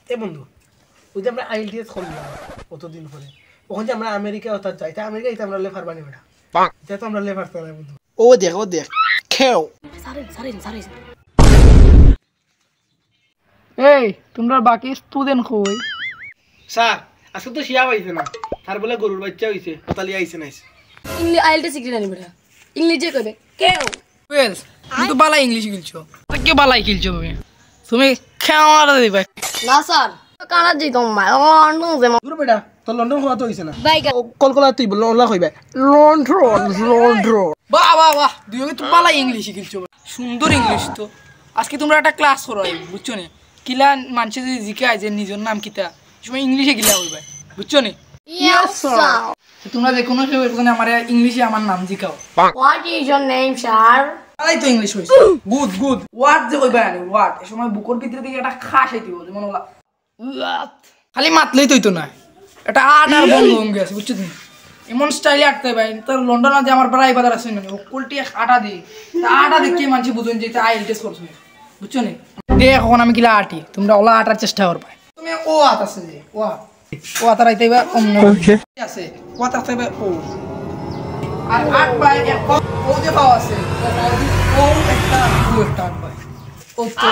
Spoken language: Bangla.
এ বন্ধু ওই যে আমরা আইএলটিএস করলাম কতদিন পরে ওখানে যে আমরা আমেরিকা অর্থাৎ যাই তা আমেরিকা এটা আমরা লেফার বানি বেটা এটা তো আমরা লেফার তো না বন্ধু ও দেখ খেও এই তোমরা বাকি স্টুডেন্ট কই স্যার আজকে তো শিয়া পাইছে না তার বলে গরুর বাচ্চা হইছে কোতালি আইছে নাইছে ইংলিশ আইএলটি শিখলি না বেটা ইংলিশে কইবে কেউ ওয়েলস তুমি তো বালা ইংলিশ গিলছো কে বালাই গিলছো তুমি খাওয়ার দিবা না স্যার কানা জি তোমার লন্ডন যে দূর বেটা তো লন্ডন হওয়া তো হইছে না বাইকা কলকাতা তুই বল ওলা কইবা লন্ডন বাহ দুই তো বালা ইংলিশ গিলছো সুন্দর ইংলিশ তো আজকে তোমরা একটা ক্লাস করো বুঝছো নি কিলা মানুষে যদি জিজ্ঞাসা যে নিজের নাম কিতা সময় ইংলিশে গিলা হইবা বুঝছো নি ইয়েস স্যার তোমরা যে কোনো কেউ একজন আমার ইংলিশে আমার নাম জিজ্ঞাও what is your name sir তাই তো ইংলিশ হইছে গুড ওয়াট যে কইবা আনি ওয়াট এই সময় বুকর ভিতরে দিকে একটা খাস আইতিব যেমন ওলা খালি মাতলেই তো না এটা আট আর বন্ধ হয়ে গেছে বুঝছো তুমি এমন স্টাইলে আটতে ভাই তোর লন্ডন যে আমার প্রায় বাজার আছে না কোলটি আটা দি আটা দেখে মানুষ বুঝুন যে আইএলটিএস করছো বুঝছো নি দেখ এখন আমি কিলা আটি তোমরা ওলা আটার চেষ্টা করবা তুমি ও আট আছে যে ও আটার আইতেবা অন্য আছে ও আট আছে ও আর আট পাই ও যে পাওয়া আছে ও একটা আট পাই ও তো